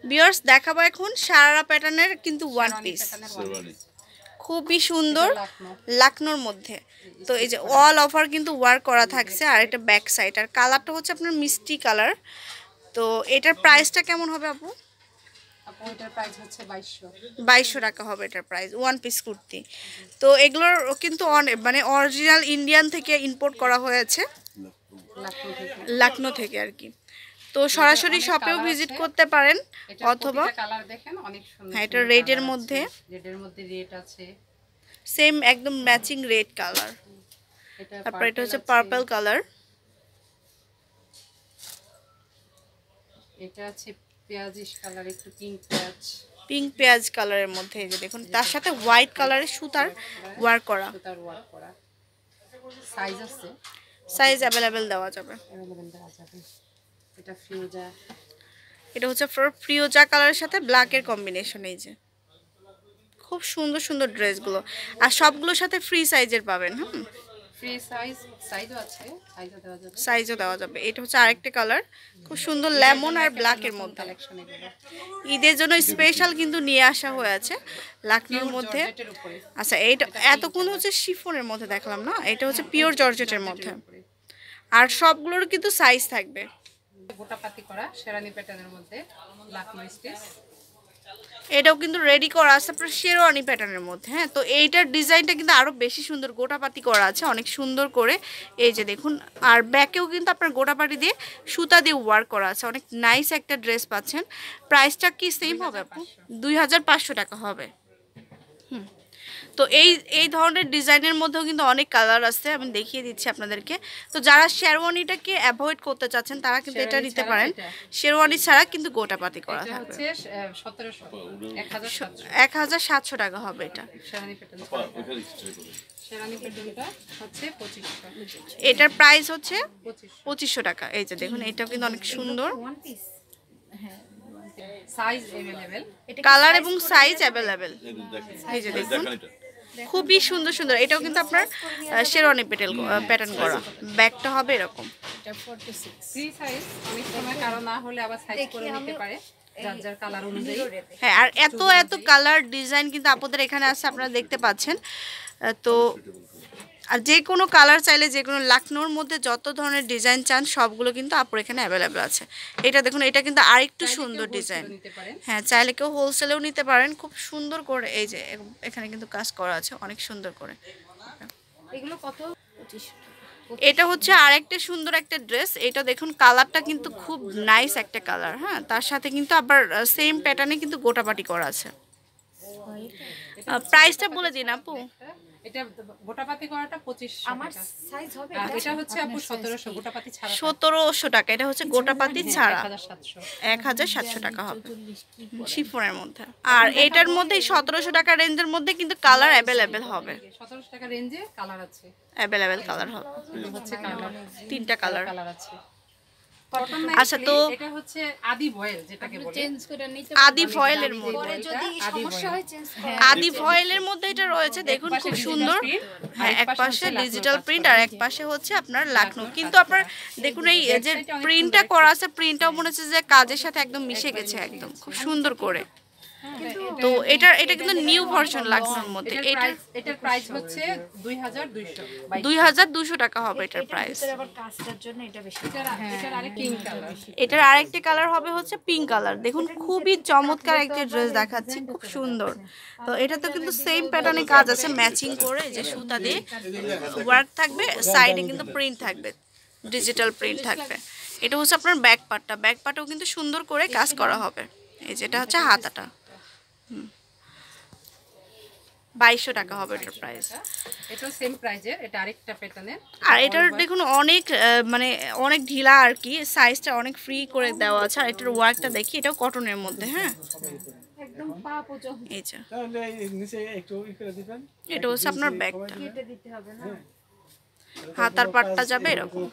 Viewers দেখাবো এখন সারারা প্যাটার্নের কিন্তু ওয়ান পিস, খুবই সুন্দর লাকনোর মধ্যে। তো এই যে অল ওভার কিন্তু ওয়ার্ক করা থাকছে, আর এটা ব্যাক সাইড, আর কালারটা হচ্ছে আপনার মিষ্টি কালার। তো এটার প্রাইসটা কেমন হবে আপু? এটার প্রাইস হচ্ছে 2200 টাকা হবে এটার প্রাইস, ওয়ান পিস কুর্তি। তো এগুলোর কিন্তু মানে অরিজিনাল ইন্ডিয়ান থেকে ইম্পোর্ট করা হয়েছে, লখনৌ থেকে আর কি। তো সরাসরি শপেও ভিজিট করতে পারেন, অথবা কালার দেখেন অনেক সুন্দর। হ্যাঁ, এটা রেডের মধ্যে, রেড আছে, সেম একদম ম্যাচিং রেড কালার। তারপর এটা হচ্ছে পার্পল কালার, এটা আছে পেঁয়াজিশ কালার, একটু পিঙ্ক পেঁয়াজ কালারের মধ্যে। এই যে দেখুন, তার সাথে হোয়াইট কালারের সুতার ওয়ার্ক করা। সাইজ আছে, সাইজ অ্যাভেলেবেল দেওয়া যাবে। এটা ফিউজা, এটা হচ্ছে ফ্রিওজা কালারের সাথে ব্ল্যাকের কম্বিনেশন। এই যে খুব সুন্দর সুন্দর ড্রেসগুলো, আর সবগুলোর সাথে ফ্রি সাইজের পাবেন। ফ্রি সাইজও আছে, সাইজও দেওয়া যাবে। এটা হচ্ছে আরেকটা কালার, খুব সুন্দর লেমন আর ব্ল্যাকের মধ্যে। ঈদের জন্য স্পেশাল কিন্তু নিয়ে আসা হয়েছে লখনৌর মধ্যে। আচ্ছা, এইটা এতক্ষণ হচ্ছে শিফনের মধ্যে দেখলাম না, এটা হচ্ছে পিওর জর্জেটের মধ্যে, আর সবগুলোর কিন্তু সাইজ থাকবে। গোটাপাতি করা শেরানি প্যাটার্নের মধ্যে লখনৌ স্টিচ, এটাও কিন্তু রেডি করা আছে আপনার শেরওয়ানি প্যাটার্নের মধ্যে। হ্যাঁ, তো এইটার ডিজাইনটা কিন্তু আরও বেশি সুন্দর, গোটাপাতি করা আছে অনেক সুন্দর করে। এই যে দেখুন, আর ব্যাকেও কিন্তু আপনার গোটাপাতি দিয়ে সুতা দিয়ে ওয়ার্ক করা আছে, অনেক নাইস একটা ড্রেস পাচ্ছেন। প্রাইসটা কি সেম হবে আপু? 2500 টাকা হবে। তো এই ধরনের ডিজাইনের মধ্যেও কিন্তু অনেক কালার আছে, আমি দেখিয়ে দিচ্ছি আপনাদেরকে। তো যারা শেরওয়ানিটাকে অ্যাভয়েড করতে চাচ্ছেন তারা কিন্তু এটা নিতে পারেন, শেরওয়ানি ছাড়া কিন্তু গোটাপাতি করা থাকবে। 1700 টাকা হবে এটা। এটার প্রাইস হচ্ছে 2500 টাকা। এই যে দেখুন, এটাও কিন্তু অনেক সুন্দর, কালার এবং সাইজ অ্যাভেলেবেল। এই যে দেখুন, খুবই সুন্দর সুন্দর। এটাও কিন্তু আপনার শেরওয়ানি প্যাটার্ন করা, ব্যাগটা হবে এরকম। হ্যাঁ, আর এত এত কালার ডিজাইন কিন্তু আপনাদের এখানে আছে, আপনারা দেখতে পাচ্ছেন। তো আর যে কোনো কালার চাইলে, যে কোনো লখনৌর মধ্যে যত ধরনের ডিজাইন চান সবগুলো কিন্তু আপুর এখানে অ্যাভেলেবেল আছে। এটা দেখুন, এটা কিন্তু আরেকটু সুন্দর ডিজাইন। হ্যাঁ, চাইলে কেউ হোলসেলেও নিতে পারেন, খুব সুন্দর করে। এই যে এখানে কিন্তু কাজ করা আছে অনেক সুন্দর করে। এগুলো কত? এটা হচ্ছে আরেকটা সুন্দর একটা ড্রেস। এটা দেখুন, কালারটা কিন্তু খুব নাইস একটা কালার। হ্যাঁ, তার সাথে কিন্তু আবার সেম প্যাটার্নে কিন্তু গোটাপাটি করা আছে। প্রাইসটা বলে দিন আপু। এটা গোটাপাতি করাটা 2500 আমার সাইজ হবে। এটা হচ্ছে আপু 1700 গোটাপাতি ছাড়া, 1700 টাকা। এটা হচ্ছে গোটাপাতি ছাড়া 1700 টাকা হবে শিফনের মধ্যে। আর এটার মধ্যে 1700 টাকা রেঞ্জের মধ্যে কিন্তু কালার অ্যাভেলেবেল হবে। 1700 টাকা রেঞ্জে কালার আছে, অ্যাভেলেবেল কালার হবে। হচ্ছে কালার, তিনটা কালার আছে। আচ্ছা, তো এটা হচ্ছে আদি ভয়েল, যেটাকে বলে চেঞ্জ করে নিতে আদি ভয়েলের মধ্যে, যদি সমস্যা হয় চেঞ্জ আদি ভয়েলের মধ্যে এটা রয়েছে। দেখুন খুব সুন্দর। হ্যাঁ, এক পাশে ডিজিটাল প্রিন্ট আর এক পাশে হচ্ছে আপনার লখনৌ। কিন্তু আপনার দেখুন, এই যে প্রিন্টটা করা আছে, প্রিন্টটাও মনে হচ্ছে যে কাজের সাথে একদম মিশে গেছে, একদম খুব সুন্দর করে। তো এটা কিন্তু নিউ ভার্সন লখনৌর মধ্যে। এটার প্রাইস হচ্ছে 2200 টাকা হবে এটার প্রাইস। আবার কাজটার জন্য এটা বেশি। এটার আরেকটা কালার হবে হচ্ছে পিঙ্ক কালার। দেখুন, খুবই চমৎকার একটা ড্রেস দেখাচ্ছি, খুব সুন্দর। তো এটা তো কিন্তু সেম প্যাটার্নে কাজ আছে, ম্যাচিং করে যে সুতা দিয়ে ওয়ার্ক থাকবে, সাইডে কিন্তু প্রিন্ট থাকবে, ডিজিটাল প্রিন্ট থাকবে। এটা হচ্ছে আপনার ব্যাক পার্টটা, ব্যাক পার্টেও কিন্তু সুন্দর করে কাজ করা হবে। এই যেটা হচ্ছে হাতাটা। 2200 টাকা হবে এটার প্রাইস। এটা সেম প্রাইজের, এটা আরেকটা প্যাটার্নের। আর এটার দেখুন অনেক মানে অনেক ঢিলা আর কি, সাইজটা অনেক ফ্রি করে দেওয়া আছে। আর এটার ওয়ার্কটা দেখি, এটাও কটনের মধ্যে। হ্যাঁ, একদম পা পর্যন্ত। এই যে তাহলে নিচে একটু ই করে দিবেন। এটা হচ্ছে আপনার ব্যাগটা, কেটে দিতে হবে না, হাতার পাটটা যাবে এরকম।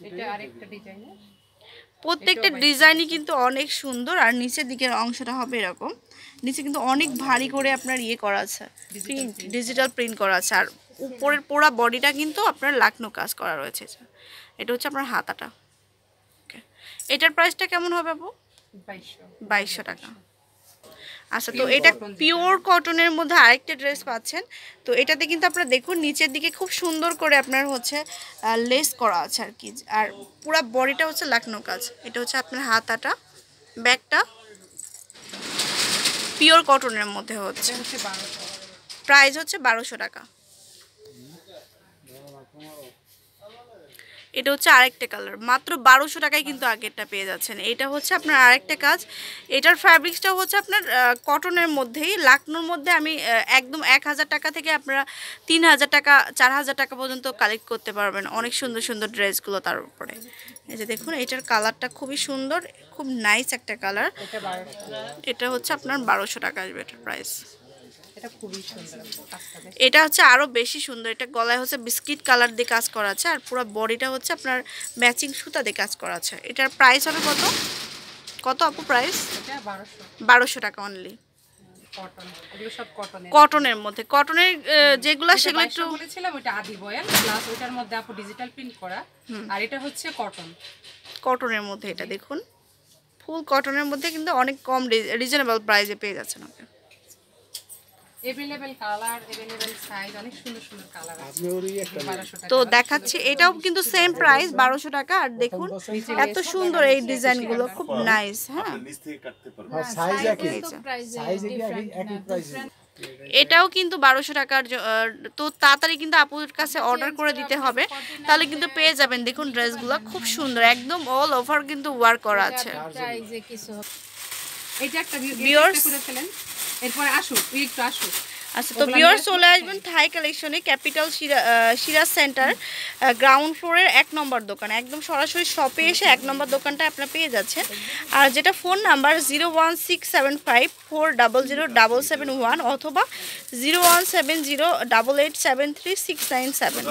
এটা আরেকটা ডিজাইনের। প্রত্যেকটা ডিজাইনই কিন্তু অনেক সুন্দর। আর নিচের দিকের অংশটা হবে এরকম, নিচে কিন্তু অনেক ভারী করে আপনার ইয়ে করা আছে, প্রিন্ট, ডিজিটাল প্রিন্ট করা আছে। আর উপরের পুরো বডিটা কিন্তু আপনার লখনৌ কাজ করা রয়েছে। এটা হচ্ছে আপনার হাতাটা। এটার প্রাইসটা কেমন হবে আপু? 2200 টাকা। আচ্ছা, তো এটা পিওর কটনের মধ্যে আরেকটা ড্রেস পাচ্ছেন। তো এটাতে কিন্তু আপনারা দেখুন নিচের দিকে খুব সুন্দর করে আপনার হচ্ছে লেস করা আছে আর কি, আর পুরো বডিটা হচ্ছে লাকনো কাজ। এটা হচ্ছে আপনার হাতাটা, ব্যাকটা পিওর কটনের মধ্যে হচ্ছে। প্রাইস হচ্ছে 1200 টাকা। এটা হচ্ছে আরেকটা কালার, মাত্র 1200 টাকায় কিন্তু আগেরটা পেয়ে যাচ্ছেন। এটা হচ্ছে আপনার আরেকটা কাজ। এটার ফ্যাব্রিক্সটা হচ্ছে আপনার কটনের মধ্যেই, লাকনোর মধ্যে আমি একদম 1000 টাকা থেকে আপনারা 3000 টাকা 4000 টাকা পর্যন্ত কালেক্ট করতে পারবেন অনেক সুন্দর সুন্দর ড্রেসগুলো তার উপরে। এই যে দেখুন এটার কালারটা খুবই সুন্দর, খুব নাইস একটা কালার। এটা হচ্ছে আপনার 1200 টাকা আসবে এটার প্রাইস। এটা হচ্ছে আরো বেশি সুন্দর। এটা গলায় হচ্ছে বিস্কিট কালার দিয়ে কাজ করা আছে, আর পুরো বডিটা হচ্ছে আপনার ম্যাচিং সুতা দিয়ে কাজ করা আছে। এটার প্রাইস হবে কত কত আপু? প্রাইস 1200 টাকা অনলি। কটনের মধ্যে, কটনের যেগুলো সেগুলো একটু বলেছিলাম ওটা আদি বয়েল প্লাস ওটার মধ্যে আপু ডিজিটাল প্রিন্ট করা, আর এটা হচ্ছে কটন। কটনের মধ্যে এটা দেখুন ফুল কটনের মধ্যে কিন্তু অনেক কম রিজনেবল প্রাইসে পেয়ে যাচ্ছেন আপনি। अवेलेबल কালার, अवेलेबल সাইজ, অনেক সুন্দর সুন্দর কালার আছে। তো দেখাচ্ছি এটাও কিন্তু সেম প্রাইস 1200 টাকা। আর দেখুন এত সুন্দর এই ডিজাইনগুলো, খুব নাইস। হ্যাঁ, সাইজ একই, সাইজ একই প্রাইস। এটাও কিন্তু 1200 টাকার। তো তাড়াতাড়ি কিন্তু আপুর কাছে অর্ডার করে দিতে হবে, তাহলে কিন্তু পেয়ে যাবেন। দেখুন ড্রেসগুলো খুব সুন্দর, একদম অল ওভার কিন্তু ওয়ার্ক করা আছে। এটা একটা ভিউয়ার্স করে ফেলেন, এরপর আসুন একটু আসুন। আচ্ছা, তো ভিউয়ার্স চলে আসবেন থাই কালেকশনে, ক্যাপিটাল সিরাজ সেন্টার গ্রাউন্ড ফ্লোরের 1 নম্বর দোকান। একদম সরাসরি শপে এসে 1 নম্বর দোকানটা আপনারা পেয়ে যাচ্ছেন। আর যেটা ফোন নাম্বার 01675400771 অথবা 01708873697।